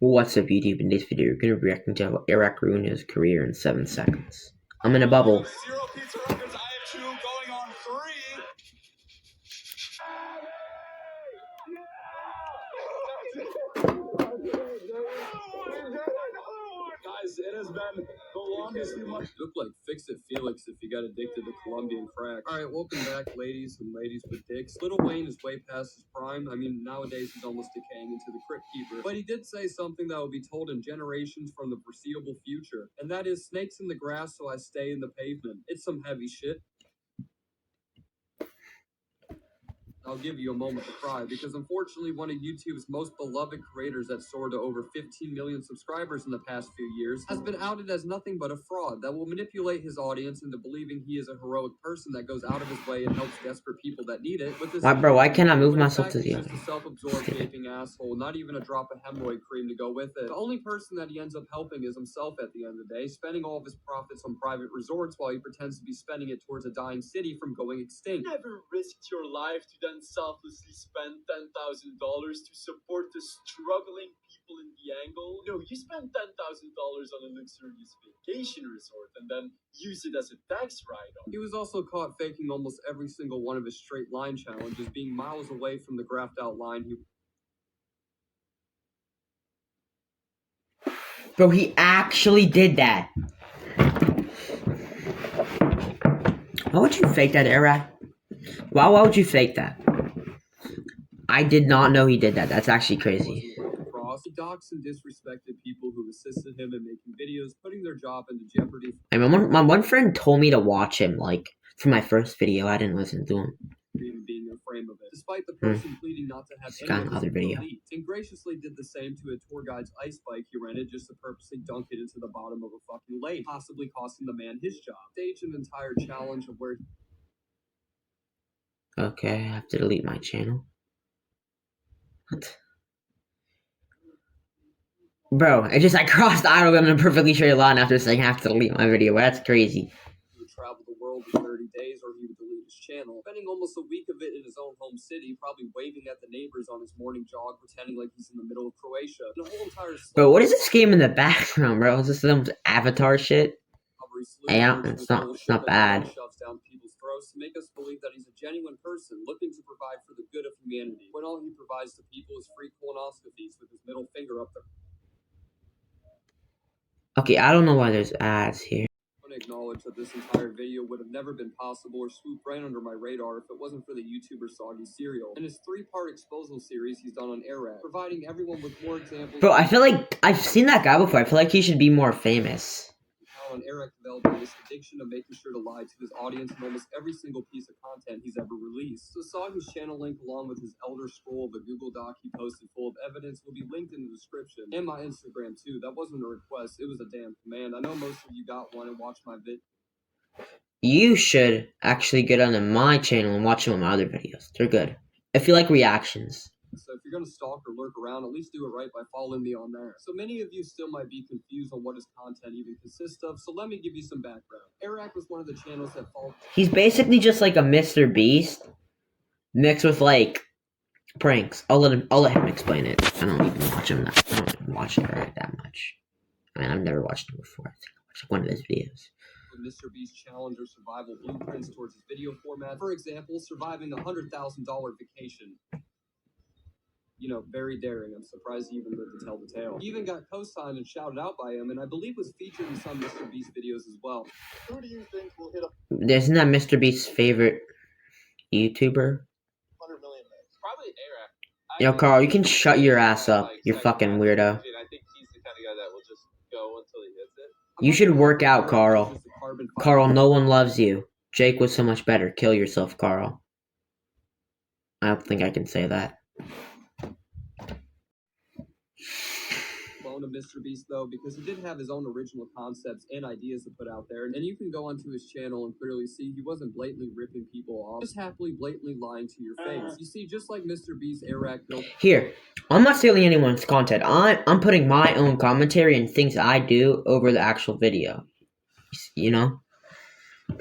What's up, YouTube? In this video, we're gonna be reacting to how Airrack ruined his career in 7 seconds. I'm in a bubble. Zero pizza records. I have 2 going on 3. Guys, it has been the longest few months. Look like Fix It Felix if you got addicted to Colombian crack. Alright, welcome back, ladies and ladies with dicks. Lil Wayne is way past his prime. I mean, nowadays he's almost decaying into the Crypt Keeper. But he did say something that will be told in generations from the foreseeable future. And that is, snakes in the grass so I stay in the pavement. It's some heavy shit. I'll give you a moment to cry, because unfortunately one of YouTube's most beloved creators that soared to over 15 million subscribers in the past few years has been outed as nothing but a fraud that will manipulate his audience into believing he is a heroic person that goes out of his way and helps desperate people that need it. With this Why can't I move myself to the other? He's just a self-absorbed gaping asshole, not even a drop of hemorrhoid cream to go with it. The only person that he ends up helping is himself at the end of the day, spending all of his profits on private resorts while he pretends to be spending it towards a dying city from going extinct. Never risked your life to then selflessly spend $10,000 to support the struggling people in the angle. No, you spend $10,000 on a luxurious vacation resort and then use it as a tax write-off. He was also caught faking almost every single one of his straight line challenges, being miles away from the graphed out line. Bro, he actually did that. Why would you fake that, Airrack? Why would you fake that? I did not know he did that. That's actually crazy. He doxed and disrespected people who assisted him in making videos, putting their job into jeopardy. I mean, my one friend told me to watch him, like, for my first video. I didn't listen to him. Even being a frame of it, despite the person pleading not to have any other video. And graciously did the same to a tour guide's ice bike he rented just to purposely dunk it into the bottom of a fucking lake, possibly costing the man his job. Staged an entire challenge of where. Okay, I have to delete my channel. What? Bro, I crossed out in a perfectly straight line after saying I have to delete my video. That's crazy. He would travel the world in 30 days or he would delete his channel, spending almost a week of it in his own home city, probably waving at the neighbors on his morning jog, pretending like he's in the middle of Croatia. The whole entire bro, what is this game in the background, bro? Is this some Avatar shit? Yeah, it's not bad. Shoves down people's throats to make us believe that he's a genuine person looking to provide for the good of humanity, when all he provides to people is free colonoscopies with his middle finger up there. Okay, I don't know why there's ads here. I want to acknowledge that this entire video would have never been possible or swooped right under my radar if it wasn't for the YouTuber Soggy Cereal and his 3-part exposal series he's done on Airrack, providing everyone with more examples. Bro, I feel like I've seen that guy before. I feel like he should be more famous. On Airrack developing this addiction of making sure to lie to his audience in almost every single piece of content he's ever released. So Soggy's channel link along with his Elder Scroll of a Google Doc he posted full of evidence will be linked in the description. And my Instagram too. That wasn't a request, it was a damn command. I know most of you got one and watched my vid. You should actually get onto my channel and watch some of my other videos. They're good. If you like reactions. So if you're going to stalk or lurk around, at least do it right by following me on there. So many of you still might be confused on what his content even consists of, so let me give you some background. Airrack was one of the channels that followed. He's basically just like a Mr. Beast mixed with like pranks. I'll let him explain it. I don't even watch him. I don't even watch it that much. I mean, I've never watched him before. I think I watched one of his videos. Mr. Beast challenge or survival blueprints towards his video format. For example, surviving a $100,000 vacation. You know, very daring. I'm surprised he even lived to tell the tale. He even got co-signed and shouted out by him, and I believe was featured in some Mr. Beast videos as well. Who do you think will hit up? Isn't that Mr. Beast's favorite YouTuber? 100 million likes? Probably Airrack. Yo, Carl, you can shut your ass up, you fucking weirdo. I think he's the kind of guy that will just go until he hits it. You should work out, Carl. Carl, no one loves you. Jake was so much better. Kill yourself, Carl. I don't think I can say that. To Mr. Beast though, because he did have his own original concepts and ideas to put out there, and you can go onto his channel and clearly see he wasn't blatantly ripping people off, just happily blatantly lying to your face. You see, just like Mr. Beast, Airrack built. Here, I'm not stealing anyone's content. I'm putting my own commentary and things I do over the actual video. You know? The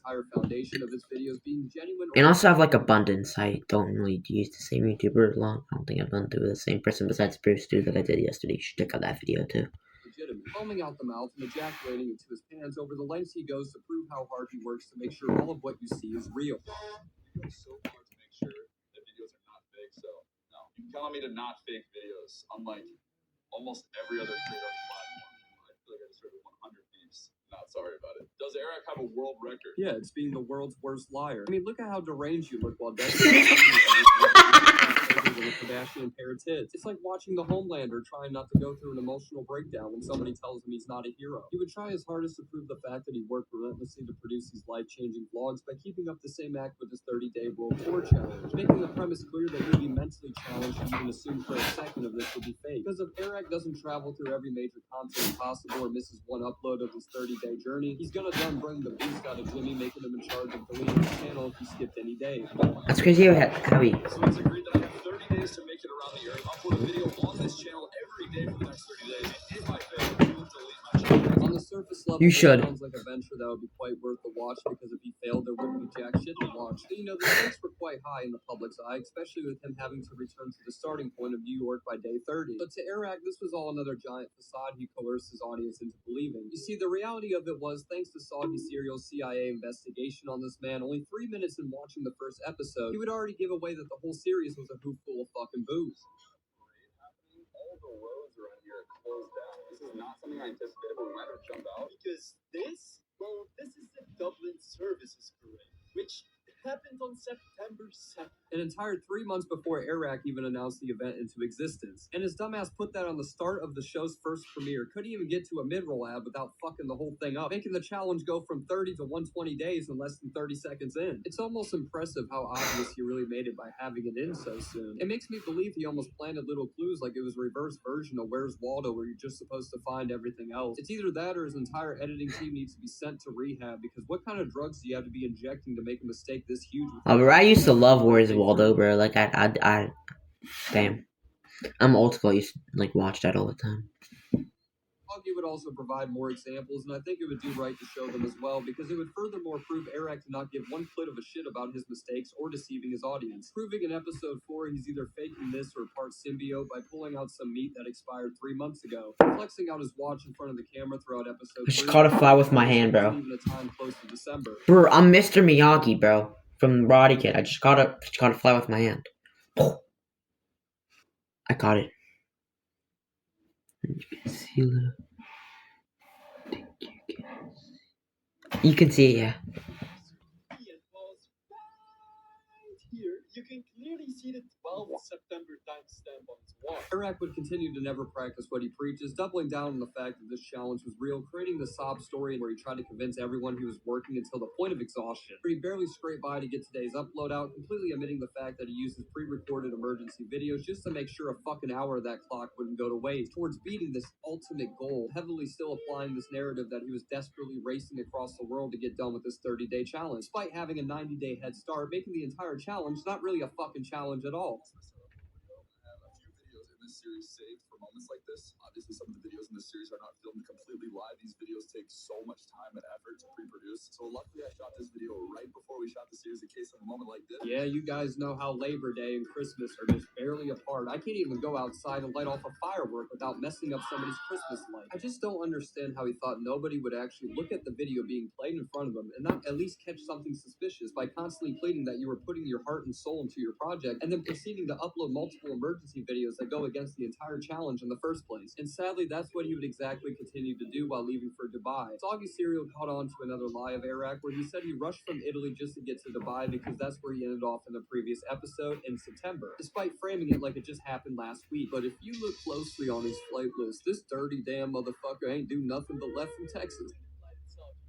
entire foundation of his videos being genuine. And also have like abundance. I don't really use the same YouTuber a lot. I don't think I've done it with the same person besides Bruce Stu that I did yesterday. You should check out that video too. Legitimate, foaming out the mouth and ejaculating into his pants over the lengths he goes to prove how hard he works to make sure all of what you see is real. He goes so far to make sure that videos are not fake. So no, you can count on me to not fake videos. Unlike almost every other creator on the platform, I feel like I deserve 100 beeps. Not sorry about it. Does Airrack have a world record? Yeah, it's being the world's worst liar. I mean, look at how deranged you look while dead. With Kardashian pair tits. It's like watching The Homelander trying not to go through an emotional breakdown when somebody tells him he's not a hero. He would try his hardest to prove the fact that he worked relentlessly to produce these life-changing vlogs by keeping up the same act with his 30-day World Tour challenge, making the premise clear that he'd be mentally challenged and even assume for a second of this would be fake. Because if Airrack doesn't travel through every major content possible or misses one upload of his 30-day journey, he's gonna done bring the beast out of Jimmy, making him in charge of deleting his channel if he skipped any day. That's crazy how he. So it's agreed that I have 30 days to make it around the earth. Upload a video on this channel every day for the next 30 days. And if I fail, I will delete my channel. On the surface level, You should. it sounds like a venture that would be quite worth the watch because if he failed, there wouldn't be jack shit to watch. But you know, the stakes were quite high in the public's eye, especially with him having to return to the starting point of New York by day 30. But to Airrack, this was all another giant facade he coerced his audience into believing. You see, the reality of it was, thanks to Soggy Serial's CIA investigation on this man, only 3 minutes in watching the first episode, he would already give away that the whole series was a hoop full of fucking booze. All the roads around here are closed down. This is not something I anticipated, but we might have jumped out. Because this is the Dublin Services Parade, which happened on September 2nd. An entire 3 months before Airrack even announced the event into existence. And his dumbass put that on the start of the show's first premiere. Couldn't even get to a mid-roll ad without fucking the whole thing up, making the challenge go from 30 to 120 days in less than 30 seconds in. It's almost impressive how obvious he really made it by having it in so soon. It makes me believe he almost planted little clues like it was a reverse version of Where's Waldo, where you're just supposed to find everything else. It's either that or his entire editing team needs to be sent to rehab, because what kind of drugs do you have to be injecting to make a mistake this huge? Bro, I used to love Where's Waldo, bro. Like damn. I'm old school. I used to like watch that all the time. It would also provide more examples, and I think it would do right to show them as well, because it would furthermore prove Airrack to not give one clit of a shit about his mistakes or deceiving his audience. Proving in episode 4 he's either faking this or part symbiote by pulling out some meat that expired 3 months ago, flexing out his watch in front of the camera throughout episode 3. I just caught a fly with my hand, bro. Even a time close to December. Bro, I'm Mr. Miyagi, bro, from Roddy Kid. I just caught a fly with my hand. I caught it. You can see it, yeah. Here, you can clearly see the 12th September timestamp on its watch. Airrack would continue to never practice what he preaches, doubling down on the fact that this challenge was real, creating the sob story where he tried to convince everyone he was working until the point of exhaustion, where he barely scraped by to get today's upload out, completely omitting the fact that he uses pre-recorded emergency videos just to make sure a fucking hour of that clock wouldn't go to waste, towards beating this ultimate goal, heavily still applying this narrative that he was desperately racing across the world to get done with this 30-day challenge, despite having a 90-day head start, making the entire challenge not really a fucking challenge at all. This series saved for moments like this. Obviously, some of the videos in this series are not filmed completely live. These videos take so much time and effort to pre-produce. So luckily, I shot this video right before we shot the series in case of a moment like this. Yeah, you guys know how Labor Day and Christmas are just barely apart. I can't even go outside and light off a firework without messing up somebody's Christmas light. I just don't understand how he thought nobody would actually look at the video being played in front of him and not at least catch something suspicious by constantly pleading that you were putting your heart and soul into your project and then proceeding to upload multiple emergency videos that go against the entire challenge in the first place. And sadly, that's what he would exactly continue to do while leaving for Dubai. Soggy Serial caught on to another lie of Airrack, where he said he rushed from Italy just to get to Dubai because that's where he ended off in the previous episode in September, despite framing it like it just happened last week. But if you look closely on his flight list, this dirty damn motherfucker ain't do nothing but left from Texas. You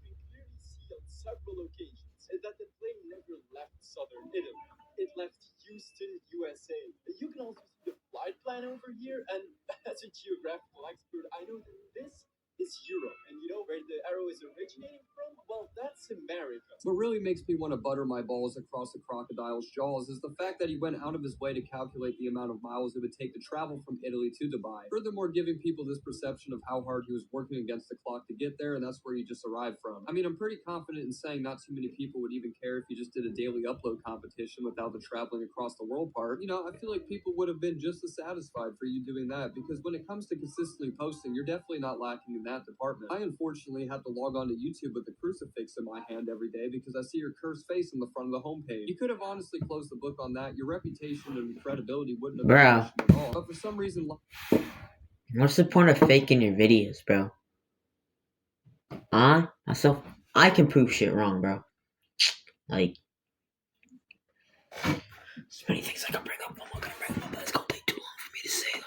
can clearly see on several occasions that the plane never left southern Italy. It left Houston, USA. You can also see the flight plan over here, and as a geographical expert, I know that this is Europe, and you know where the arrow is originating from? Well, that's America. What really makes me want to butter my balls across a crocodile's jaws is the fact that he went out of his way to calculate the amount of miles it would take to travel from Italy to Dubai. Furthermore, giving people this perception of how hard he was working against the clock to get there, and that's where he just arrived from. I mean, I'm pretty confident in saying not too many people would even care if he just did a daily upload competition without the traveling across the world part. You know, I feel like people would have been just as satisfied for you doing that, because when it comes to consistently posting, you're definitely not lacking in that department. I unfortunately have to log on to YouTube with a crucifix in my hand every day because I see your cursed face on the front of the homepage. You could have honestly closed the book on that. Your reputation and credibility wouldn't have been Bro, questioned at all. But for some reason, what's the point of faking your videos, bro? I can prove shit wrong, bro. Like, there's many things I can bring up. I'm not gonna bring them up, but it's gonna take too long for me to say them.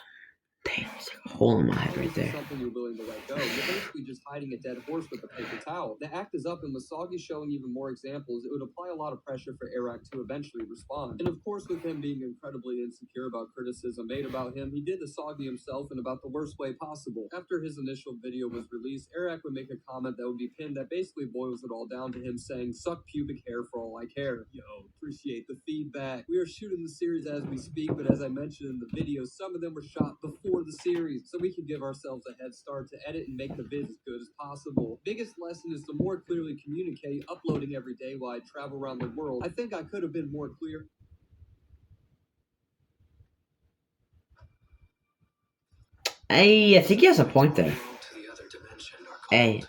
Damn, it's like a hole in my head right there. Something you're willing to let go. You're basically just hiding a dead horse with a paper towel. The act is up, and with Soggy showing even more examples, it would apply a lot of pressure for Airrack to eventually respond. And of course, with him being incredibly insecure about criticism made about him, he did the Soggy himself in about the worst way possible. After his initial video was released, Airrack would make a comment that would be pinned that basically boils it all down to him saying, "Suck pubic hair for all I care." Yo, appreciate the feedback. We are shooting the series as we speak, but as I mentioned in the video, some of them were shot before the series, so we can give ourselves a head start to edit and make the vids as good as possible. Biggest lesson is to more clearly communicate, uploading every day while I travel around the world. I think I could have been more clear. I think he has a point there. Hey.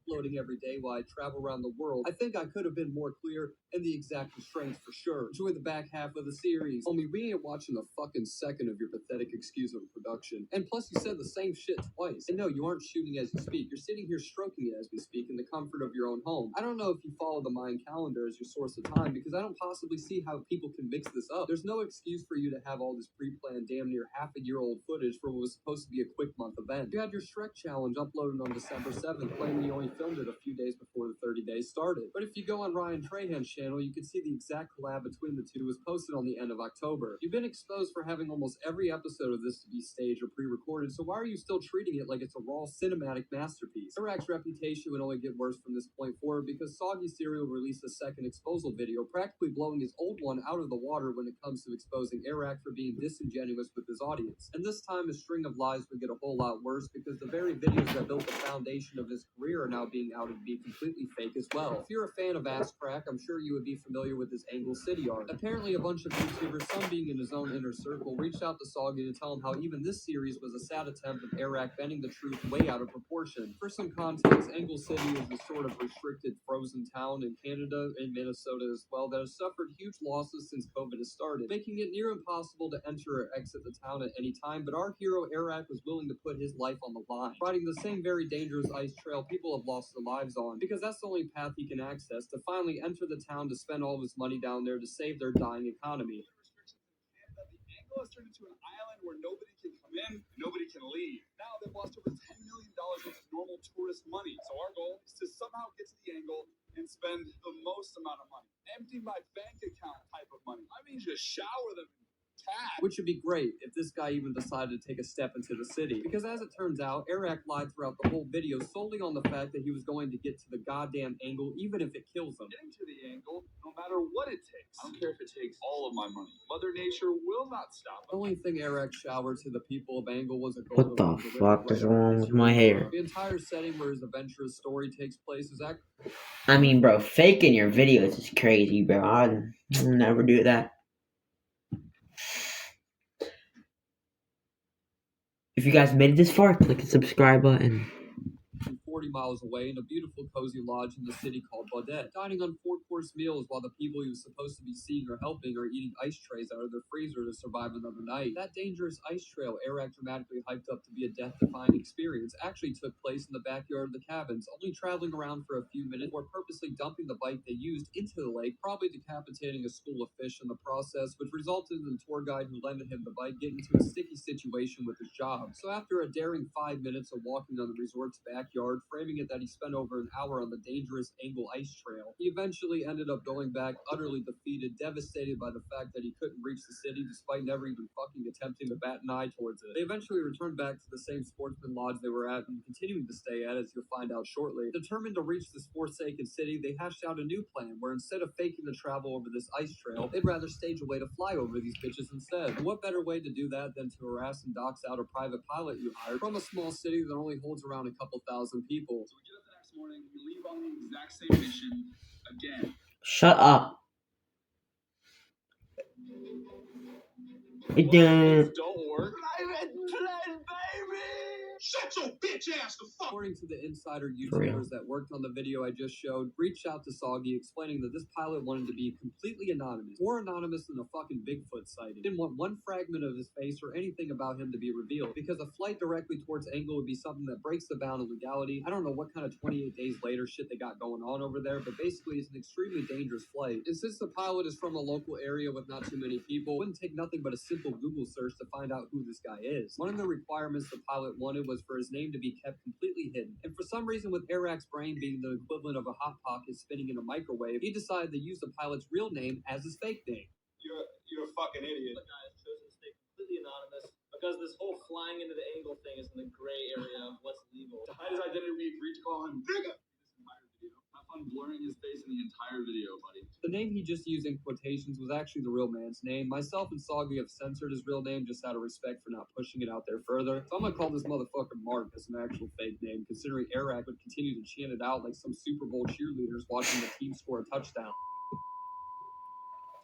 Uploading every day while I travel around the world. I think I could have been more clear in the exact constraints for sure. Enjoy the back half of the series. Homie, we ain't watching a fucking second of your pathetic excuse of production. And plus, you said the same shit twice. And no, you aren't shooting as you speak. You're sitting here stroking it as we speak in the comfort of your own home. I don't know if you follow the Mayan calendar as your source of time, because I don't possibly see how people can mix this up. There's no excuse for you to have all this pre-planned, damn near half-a-year-old footage for what was supposed to be a quick month event. You had your Shrek challenge uploaded on December 7th, claiming you only filmed it a few days before the 30 days started. But if you go on Ryan Trahan's channel, you can see the exact collab between the two was posted on the end of October. You've been exposed for having almost every episode of this to be staged or pre-recorded, so why are you still treating it like it's a raw cinematic masterpiece? Airrack's reputation would only get worse from this point forward, because Soggy Cereal released a second exposal video, practically blowing his old one out of the water when it comes to exposing Airrack for being disingenuous with his audience. And this time his string of lies would get a whole lot worse, because the very videos that built the foundation of his career are now being outed to be completely fake as well. If you're a fan of Ass Crack, I'm sure you would be familiar with his Angle City art. Apparently, a bunch of YouTubers, some being in his own inner circle, reached out to Soggy to tell him how even this series was a sad attempt of Airrack bending the truth way out of proportion. For some context, Angle City is the sort of restricted frozen town in Canada and Minnesota as well that has suffered huge losses since COVID has started, making it near impossible to enter or exit the town at any time. But our hero Airrack was willing to put his life on the line, riding the same very dangerous ice trail people have lost their lives on, because that's the only path he can access to finally enter the town to spend all of his money down there to save their dying economy. The Angle has turned into an island where nobody can come in, nobody can leave. Now they've lost over $10 million of normal tourist money. So our goal is to somehow get to the Angle and spend the most amount of money. Empty my bank account type of money. I mean, just shower them in cash. Which would be great if this guy even decided to take a step into the city. Because as it turns out, Airrack lied throughout the whole video solely on the fact that he was going to get to the goddamn Angle, even if it kills him. Getting to the Angle, no matter what it takes. I don't care if it takes all of my money. Mother Nature will not stop. The only thing Airrack showered to the people of Angle was a What the fuck is wrong with my hair? The entire setting where his adventurous story takes place is I mean, bro, faking your videos is crazy, bro. I'd never do that. If you guys made it this far, click the subscribe button. 40 miles away in a beautiful, cozy lodge in the city called Baudette, dining on 4-course meals while the people he was supposed to be seeing or helping are eating ice trays out of their freezer to survive another night. That dangerous ice trail Airrack dramatically hyped up to be a death-defying experience actually took place in the backyard of the cabins, only traveling around for a few minutes or purposely dumping the bike they used into the lake, probably decapitating a school of fish in the process, which resulted in the tour guide who lended him the bike getting into a sticky situation with his job. So after a daring 5 minutes of walking on the resort's backyard, framing it that he spent over an hour on the dangerous Angle Ice Trail. He eventually ended up going back utterly defeated, devastated by the fact that he couldn't reach the city despite never even fucking attempting to bat an eye towards it. They eventually returned back to the same sportsman lodge they were at and continuing to stay at, as you'll find out shortly. Determined to reach this forsaken city, they hashed out a new plan where instead of faking the travel over this ice trail, they'd rather stage a way to fly over these bitches instead. And what better way to do that than to harass and dox out a private pilot you hired from a small city that only holds around a couple thousand people. So we get up the next morning, we leave on the exact same mission again. Shut up. It didn't. Don't work. Private plane, baby! Shut your bitch ass the fuck! According to the insider For real. YouTubers that worked on the video I just showed, reached out to Soggy explaining that this pilot wanted to be completely anonymous, more anonymous than a fucking Bigfoot sighting. Didn't want one fragment of his face or anything about him to be revealed, because a flight directly towards Angle would be something that breaks the bound of legality. I don't know what kind of 28 days later shit they got going on over there, but basically it's an extremely dangerous flight. And since the pilot is from a local area with not too many people, it wouldn't take nothing but a simple Google search to find out who this guy is. One of the requirements the pilot wanted was for his name to be kept completely hidden. And for some reason, with Airrack's brain being the equivalent of a hot pocket spinning in a microwave, he decided to use the pilot's real name as his fake name. You're a fucking idiot. The guy has chosen to stay completely anonymous because this whole flying into the Angle thing is in the gray area of what's legal. To hide his identity, we agreed to call him Digga. This entire video. Have fun blurring his face in the entire video, buddy. The name he just used in quotations was actually the real man's name. Myself and Soggy have censored his real name just out of respect for not pushing it out there further. So I'm gonna call this motherfucker Mark as an actual fake name, considering Airrack would continue to chant it out like some Super Bowl cheerleaders watching the team score a touchdown.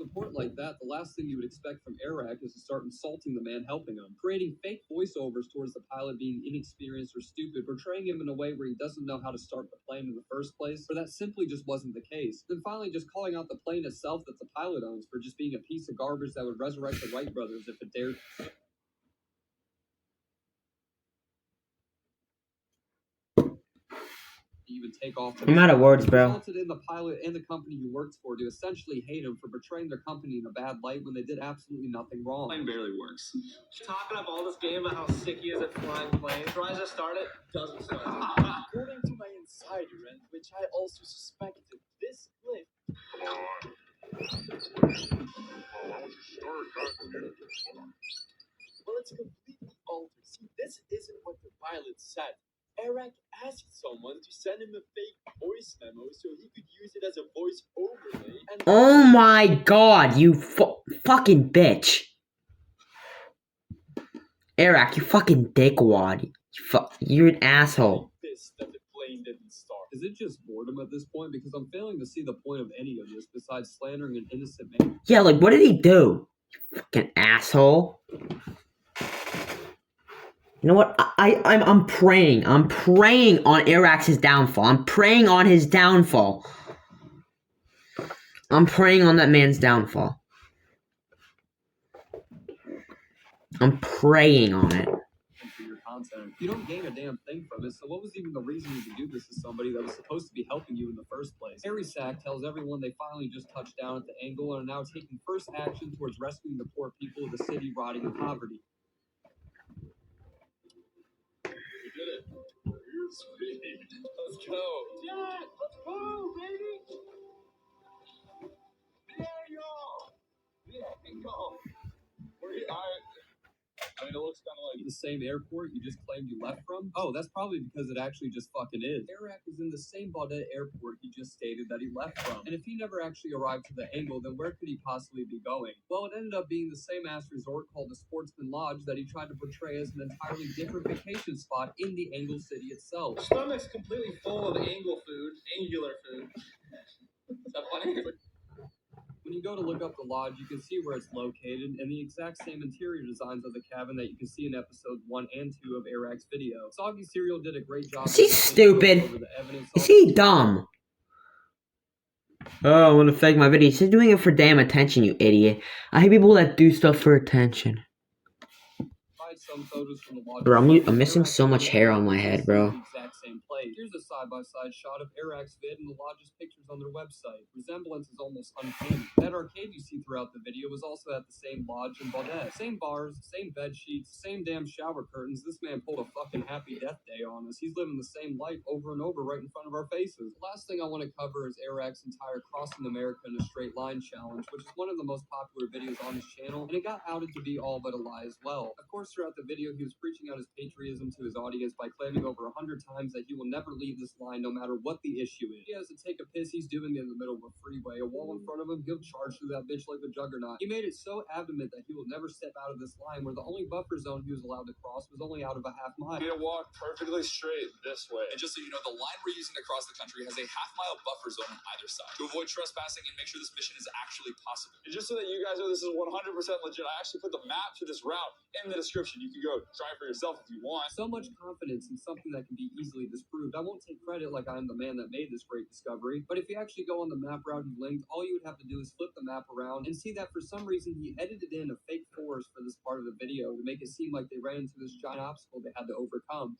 Support like that, the last thing you would expect from Airrack is to start insulting the man helping him, creating fake voiceovers towards the pilot being inexperienced or stupid, portraying him in a way where he doesn't know how to start the plane in the first place, but that simply just wasn't the case. Then finally just calling out the plane itself that the pilot owns for just being a piece of garbage that would resurrect the Wright brothers if it dared. Even take off. I'm out of words, bro. Resulted in the pilot and the company he works for to essentially hate him for portraying their company in a bad light when they did absolutely nothing wrong. Plane barely works. Talking up all this game about how sick he is at flying planes. Tries to start it, doesn't start it. According to my insider, and which I also suspected, this clip. Well, it's completely altered. See, this isn't what the pilot said. Airrack asked someone to send him a fake voice memo so he could use it as a voice overlay. And Oh my god, you fucking bitch. Airrack, you fucking dickwad. You're an asshole. this that the plane didn't start. Is it just boredom at this point? Because I'm failing to see the point of any of this besides slandering an innocent man. Yeah, like, what did he do? You fucking asshole. You know what? I'm praying. I'm praying on Airrack's downfall. I'm praying on his downfall. I'm praying on that man's downfall. I'm praying on it. For your content, you don't gain a damn thing from it. So what was even the reason you to do this to somebody that was supposed to be helping you in the first place? Airrack tells everyone they finally just touched down at the Angle and are now taking first action towards rescuing the poor people of the city rotting in poverty. We did it. Sweet. Let's go. Yeah, let's go, baby. There you go. Yeah, go. I mean, it looks kind of like The same airport you just claimed you left from? Oh, that's probably because it actually just fucking is. Airrack is in the same Baudette airport he just stated that he left from. And if he never actually arrived to the Angle, then where could he possibly be going? Well, it ended up being the same ass resort called the Sportsman Lodge that he tried to portray as an entirely different vacation spot in the Angle city itself. Stomach's completely full of angle food, angular food. Is that funny? When you go to look up the lodge, you can see where it's located and the exact same interior designs of the cabin that you can see in episodes 1 and 2 of Airrack's video. Soggy Serial did a great job. Is he stupid? Is he dumb? Oh, I want to fake my video. He's doing it for damn attention, you idiot. I hate people that do stuff for attention. some photos from the launch. Bro, I'm missing so much hair on my head, bro. The exact same place. Here's a side-by-side shot of Airrack's vid and the lodge's pictures on their website. Resemblance is almost uncanny. That arcade you see throughout the video was also at the same lodge in Baudette. Same bars, same bed sheets, same damn shower curtains. This man pulled a fucking happy death day on us. He's living the same life over and over right in front of our faces. The last thing I want to cover is Airrack's entire Crossing America in a Straight Line challenge, which is one of the most popular videos on his channel, and it got outed to be all but a lie as well. Of course, throughout the video, he was preaching out his patriotism to his audience by claiming over 100 times that he will never leave this line no matter what the issue is. If he has to take a piss, he's doing it in the middle of a freeway, a wall in front of him, he'll charge through that bitch like a juggernaut. He made it so adamant that he will never step out of this line, where the only buffer zone he was allowed to cross was only out of a half mile. You're gonna walk perfectly straight this way. And just so you know, the line we're using to cross the country has a half-mile buffer zone on either side to avoid trespassing and make sure this mission is actually possible. And just so that you guys know this is 100% legit, I actually put the map to this route in the description. You can go try for yourself if you want. So much confidence in something that can be easily disproved. I won't take credit like I'm the man that made this great discovery, but if you actually go on the map route he linked, all you would have to do is flip the map around and see that for some reason he edited in a fake forest for this part of the video to make it seem like they ran into this giant obstacle they had to overcome.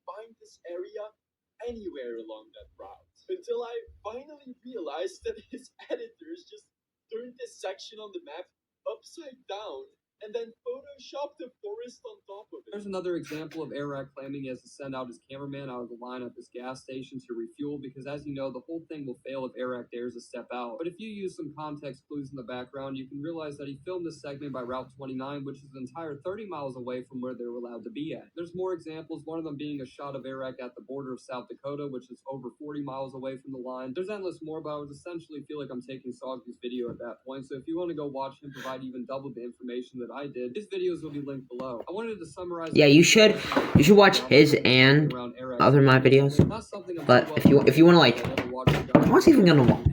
Find this area anywhere along that route. Until I finally realized that his editors just turned this section on the map upside down and then photoshopped the forest on top of it. There's another example of Airrack claiming he has to send out his cameraman out of the line at this gas station to refuel, because as you know, the whole thing will fail if Airrack dares to step out. But if you use some context clues in the background, you can realize that he filmed this segment by Route 29, which is an entire 30 miles away from where they were allowed to be at. There's more examples, one of them being a shot of Airrack at the border of South Dakota, which is over 40 miles away from the line. There's endless more, but I would essentially feel like I'm taking Sogby's video at that point, so if you want to go watch him provide even double the information that I did, his videos will be linked below. I wanted to summarize. Yeah, you should watch his and other my videos. But if you want to like, no one's even gonna watch.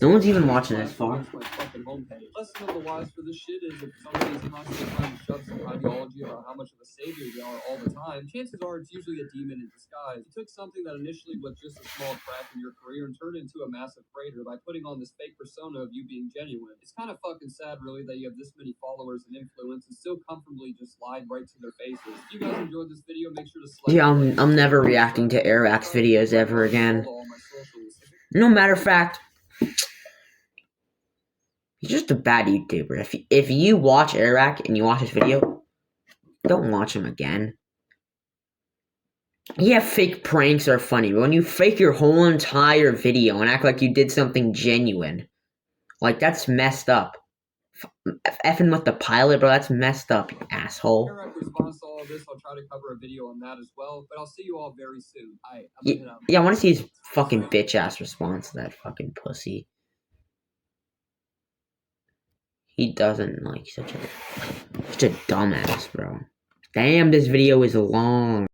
No one's even watching this far. Lesson of the wise for this shit is if somebody's constantly trying to shove some ideology about how much of a savior they are all the time, chances are it's usually a demon in disguise. You took something that initially was just a small crack in your career and turned it into a massive crater by putting on this fake persona of you being genuine. It's kind of fucking sad, really, that you have this many followers and influence and still comfortably just lied right to their faces. If you guys enjoyed this video, make sure to select. Yeah, I'm never reacting to Airrack's videos ever again. No matter of fact, he's just a bad YouTuber. If you watch Airrack and you watch his video, don't watch him again. Yeah, fake pranks are funny, but when you fake your whole entire video and act like you did something genuine, like, that's messed up. Effing with the pilot, bro, that's messed up, you asshole. Airrack responds to all of this. I'll try to cover a video on that as well, but I'll see you all very soon. Yeah, I want to see his fucking bitch-ass response to that fucking pussy. He doesn't, like, such a dumbass, bro. Damn, this video is long.